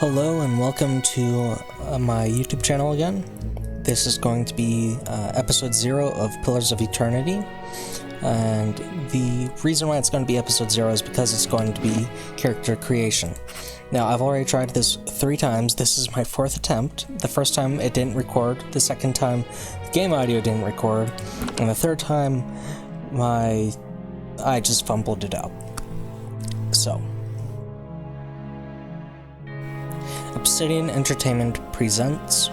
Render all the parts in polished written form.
Hello and welcome to my YouTube channel again. This is going to be episode 0 of Pillars of Eternity, and the reason why it's going to be episode 0 is because it's going to be character creation. Now, I've already tried this 3 times. This is my 4th attempt. The first time it didn't record, the second time the game audio didn't record, and the third time I just fumbled it out. So, Obsidian Entertainment presents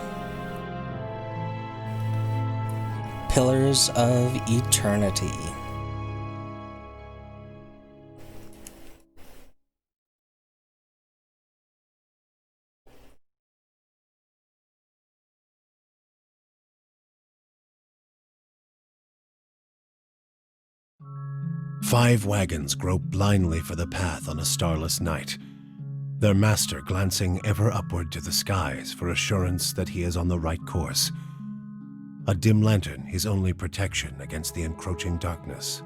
Pillars of Eternity. Five wagons grope blindly for the path on a starless night, their master glancing ever upward to the skies for assurance that he is on the right course. A dim lantern his only protection against the encroaching darkness.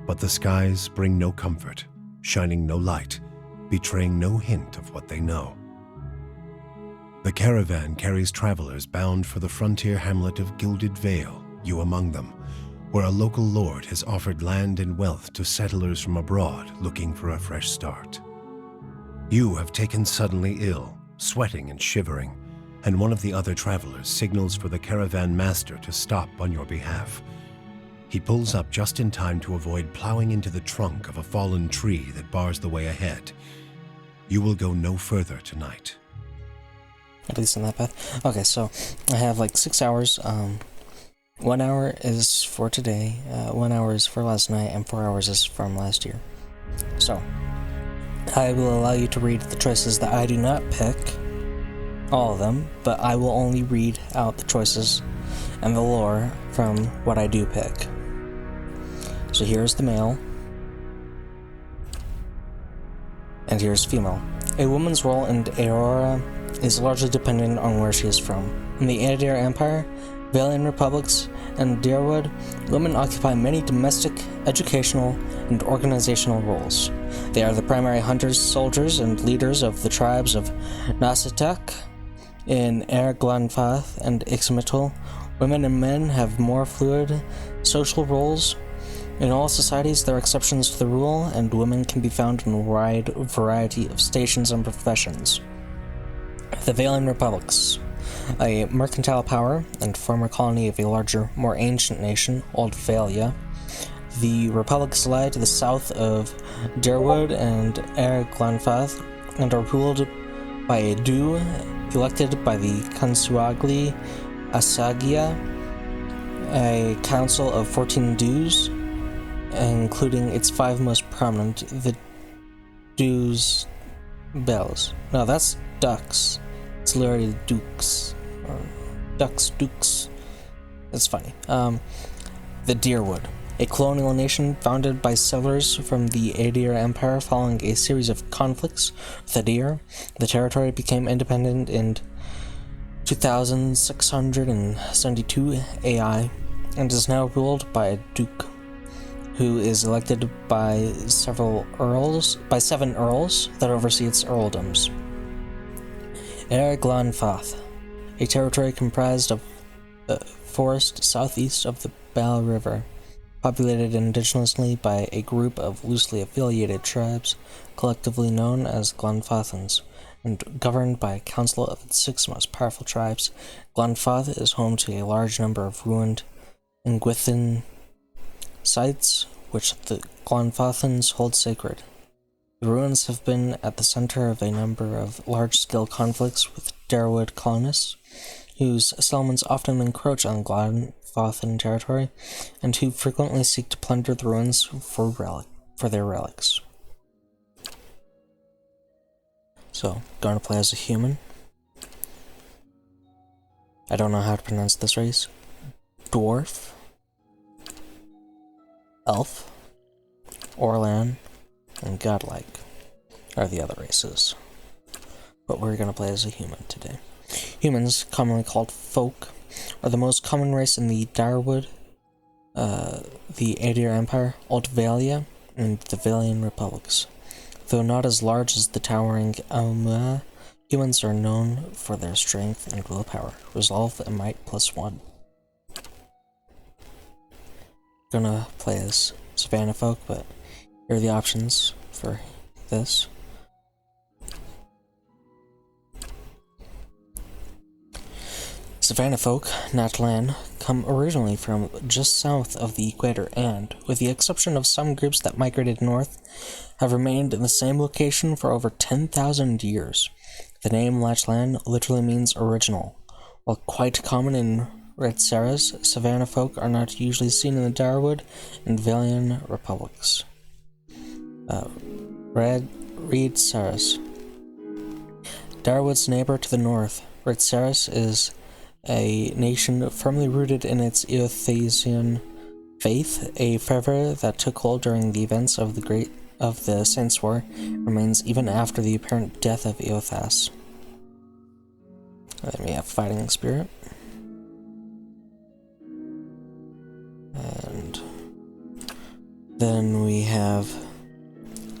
But the skies bring no comfort, shining no light, betraying no hint of what they know. The caravan carries travelers bound for the frontier hamlet of Gilded Vale, you among them, where a local lord has offered land and wealth to settlers from abroad looking for a fresh start. You have taken suddenly ill, sweating and shivering, and one of the other travelers signals for the caravan master to stop on your behalf. He pulls up just in time to avoid plowing into the trunk of a fallen tree that bars the way ahead. You will go no further tonight. At least on that path. Okay, so I have like 6 hours. 1 hour is for today, 1 hour is for last night, and 4 hours is from last year. So, I will allow you to read the choices that I do not pick, all of them, but I will only read out the choices and the lore from what I do pick. So here's the male, and here's female. A woman's role in Aurora is largely dependent on where she is from. In the Adair Empire, Valian Republics, and Dyrwood, women occupy many domestic, educational, and organizational roles. They are the primary hunters, soldiers, and leaders of the tribes of Nasitek in Air Glanfath and Ixmital. Women and men have more fluid social roles. In all societies, there are exceptions to the rule, and women can be found in a wide variety of stations and professions. The Valian Republics, a mercantile power and former colony of a larger, more ancient nation, Old Valia. The republics lie to the south of Dyrwood and Air Glanfath and are ruled by a Dew elected by the Consuagli Asagia, a council of 14 Dews, including its 5 most prominent, the Dews Bells. No, that's ducks. It's literally dukes. Or dukes. It's funny. The Dyrwood, a colonial nation founded by settlers from the Adair Empire following a series of conflicts with Adair. The territory became independent in 2672 AI and is now ruled by a duke, who is elected by 7 earls that oversee its earldoms. Air Glanfath, a territory comprised of the forest southeast of the Bal River, populated indigenously by a group of loosely affiliated tribes, collectively known as Glanfathans, and governed by a council of its 6 most powerful tribes. Glanfath is home to a large number of ruined Ingwithan sites, which the Glanfathans hold sacred. The ruins have been at the center of a number of large-scale conflicts with Dyrwood colonists, whose settlements often encroach on Glanfathan territory, and who frequently seek to plunder the ruins for their relics. So, going to play as a human. I don't know how to pronounce this race. Dwarf, Elf, Orlan, and Godlike are the other races. But we're going to play as a human today. Humans, commonly called folk, are the most common race in the Dyrwood, the Adair Empire, Old Valia, and the Valian Republics. Though not as large as the towering Aumea, humans are known for their strength and willpower, resolve, and might +1. Gonna play as Savannah Folk, but here are the options for this. Savannah Folk, Natlan, come originally from just south of the equator and, with the exception of some groups that migrated north, have remained in the same location for over 10,000 years. The name Lachlan literally means original. While quite common in Redsaras, Savannah Folk are not usually seen in the Darwood and Valian republics. Redsaras. Darwood's neighbor to the north, Redsaras is a nation firmly rooted in its Eothasian faith. A fervor that took hold during the events of the Saints' War remains even after the apparent death of Eothas. Then we have Fighting Spirit. And then we have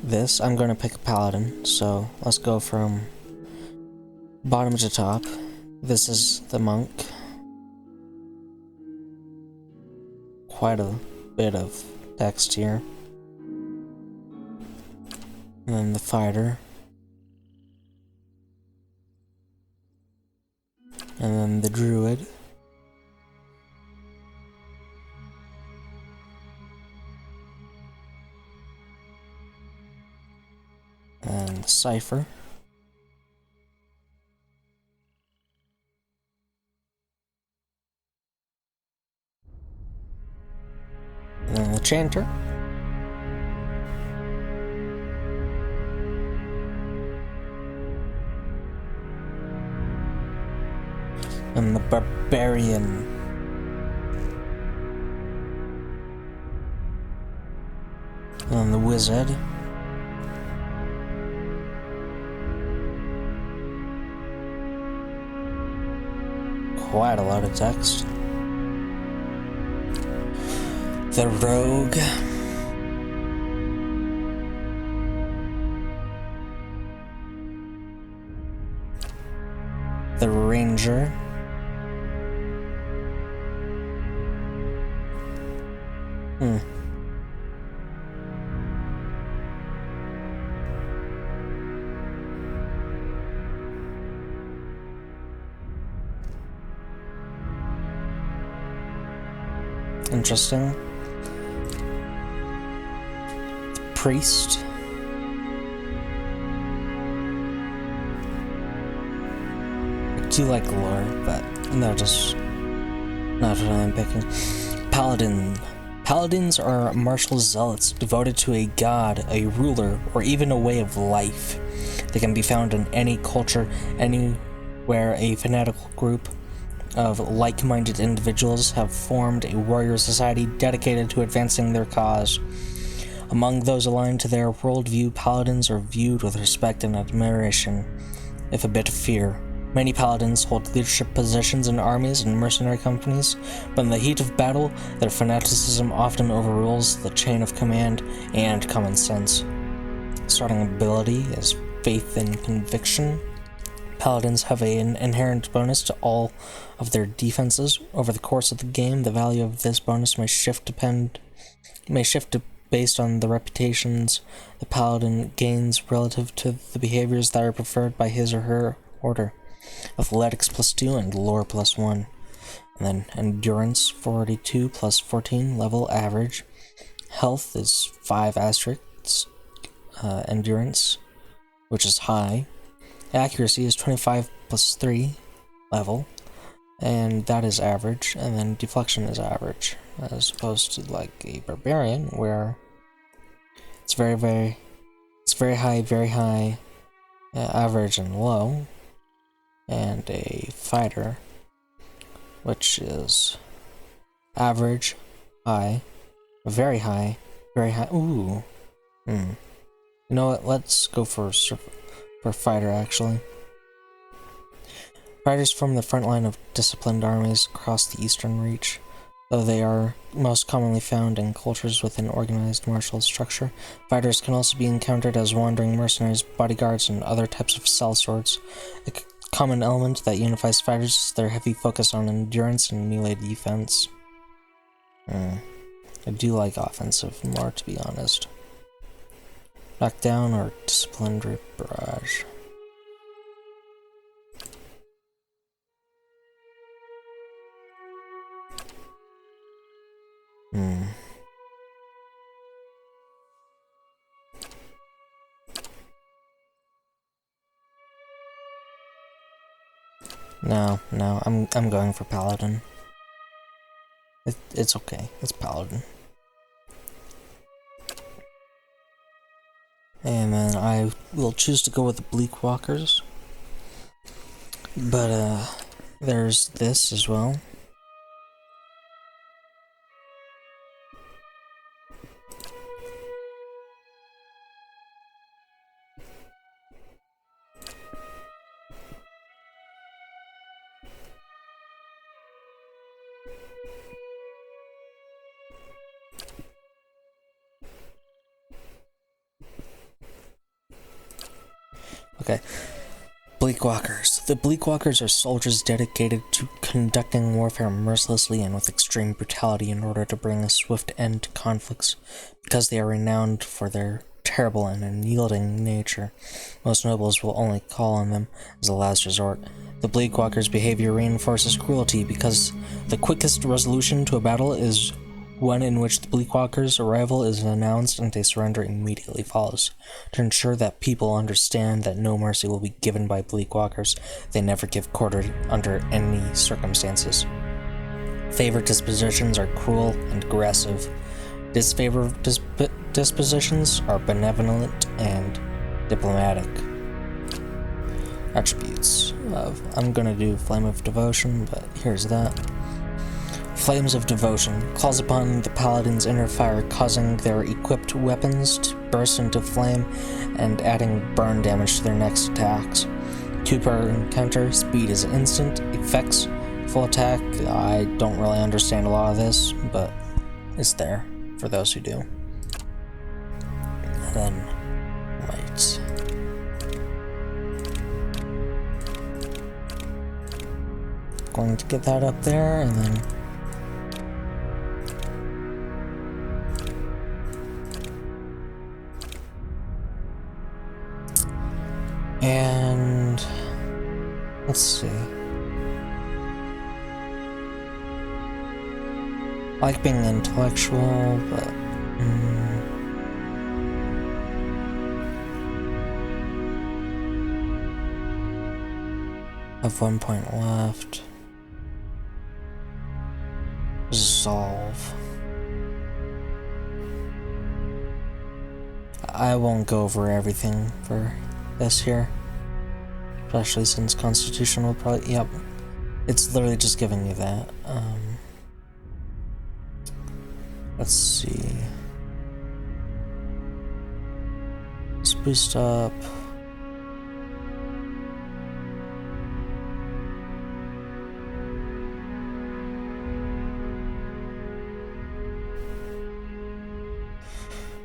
this. I'm going to pick a Paladin, so let's go from bottom to top. This is the Monk. Quite a bit of text here. And then the Fighter. And then the Druid. And the Cipher. And then the Chanter. And the Barbarian. And then the Wizard. Quite a lot of text. The Rogue. The Ranger. Interesting. The Priest. I do like lore, but no, just not what I'm picking. Paladin. Paladins are martial zealots devoted to a god, a ruler, or even a way of life. They can be found in any culture, anywhere a fanatical group of like-minded individuals have formed a warrior society dedicated to advancing their cause. Among those aligned to their worldview, paladins are viewed with respect and admiration, if a bit of fear. Many paladins hold leadership positions in armies and mercenary companies, but in the heat of battle, their fanaticism often overrules the chain of command and common sense. Starting ability is Faith and Conviction. Paladins have an inherent bonus to all of their defenses. Over the course of the game, the value of this bonus may shift based on the reputations the paladin gains relative to the behaviors that are preferred by his or her order. Athletics +2 and lore +1. And then endurance 42 + 14 level average. Health is 5 asterisks. Endurance, which is high. Accuracy is 25 + 3 level, and that is average. And then deflection is average, as opposed to like a barbarian where it's very high, average, and low. And a fighter, which is average, high, very high, very high. Ooh. You know what? Let's go for fighter, actually. Fighters form the front line of disciplined armies across the Eastern Reach. Though they are most commonly found in cultures with an organized martial structure, fighters can also be encountered as wandering mercenaries, bodyguards, and other types of sellswords. A common element that unifies fighters is their heavy focus on endurance and melee defense. I do like offensive more, to be honest. Knockdown or disciplined barrage. No, I'm going for Paladin. It's okay. It's Paladin. And then I will choose to go with the Bleakwalkers. But there's this as well. Okay. Bleakwalkers. The Bleakwalkers are soldiers dedicated to conducting warfare mercilessly and with extreme brutality in order to bring a swift end to conflicts. Because they are renowned for their terrible and unyielding nature, most nobles will only call on them as a last resort. The Bleakwalkers' behavior reinforces cruelty because the quickest resolution to a battle is one in which the Bleakwalkers' arrival is announced and a surrender immediately follows. To ensure that people understand that no mercy will be given by Bleakwalkers, they never give quarter under any circumstances. Favored dispositions are cruel and aggressive. Disfavored dispositions are benevolent and diplomatic. Attributes of... I'm gonna do Flame of Devotion, but here's that. Flames of Devotion calls upon the paladin's inner fire, causing their equipped weapons to burst into flame and adding burn damage to their next attacks. 2 per encounter, speed is instant, effects, full attack. I don't really understand a lot of this, but it's there for those who do. And then, might. Going to get that up there, and then let's see. I like being intellectual, but have 1 point left. Resolve. I won't go over everything for this here. Especially since Constitution will probably... Yep. It's literally just giving you that. Let's see. Let's boost up.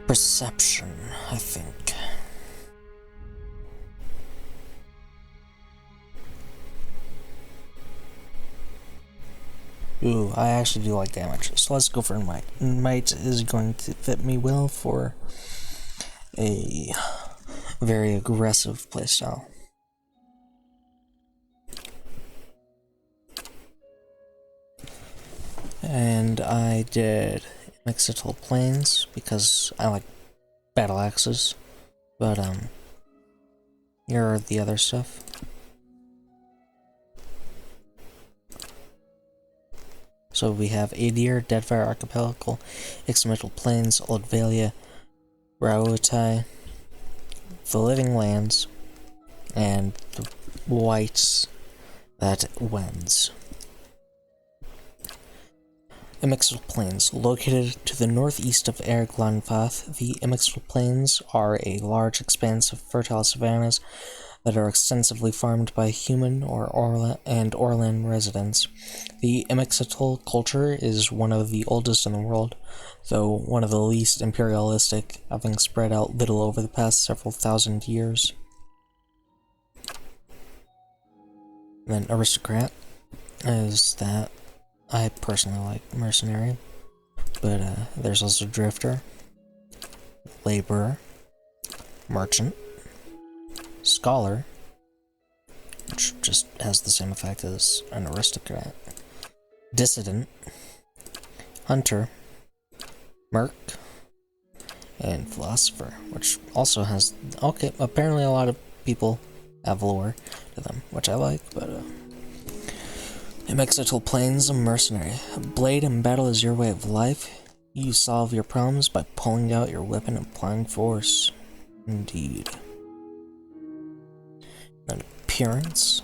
Perception, I think. Ooh, I actually do like damage, so let's go for Might. Might is going to fit me well for a very aggressive playstyle. And I did Mixitile Plains because I like battle axes, but here are the other stuff. So we have Adir, Deadfire Archipelago, Ixmital Plains, Old Valia, Rauatai, the Living Lands, and the Whites that wins. Ixmital Plains. Located to the northeast of Erglanfath, the Ixmital Plains are a large expanse of fertile savannas that are extensively farmed by human and Orlan residents. The Imixitl culture is one of the oldest in the world, though one of the least imperialistic, having spread out little over the past several thousand years. And then aristocrat is that I personally like mercenary, but there's also drifter, laborer, merchant, scholar, which just has the same effect as an aristocrat, dissident, hunter, merc, and philosopher, which also has, okay, apparently a lot of people have lore to them, which I like, but Imixitl Plains, a mercenary. A blade in battle is your way of life. You solve your problems by pulling out your weapon and applying force. Indeed. An appearance.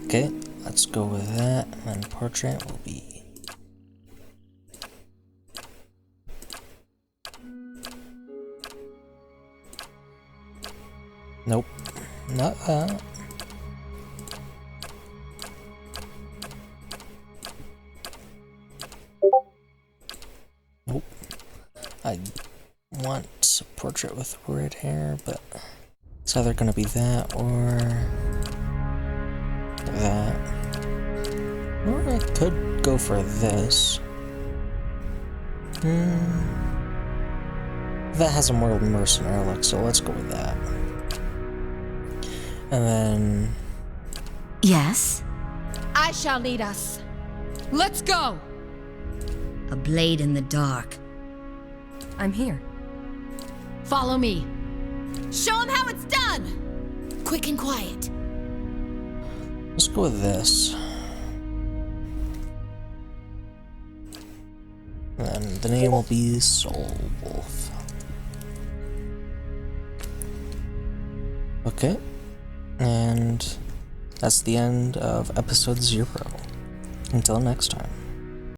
Okay, let's go with that, and portrait will be... Nope, not that. Nope. I want a portrait with red hair, but it's either gonna be that or... that. Or I could go for this. That has a more mercenary look, so let's go with that. And then... Yes? I shall lead us. Let's go! A blade in the dark. I'm here. Follow me. Show him how it's done! Quick and quiet. let's go with this. And the name will be Soul Wolf. Okay. And that's the end of episode 0. Until next time.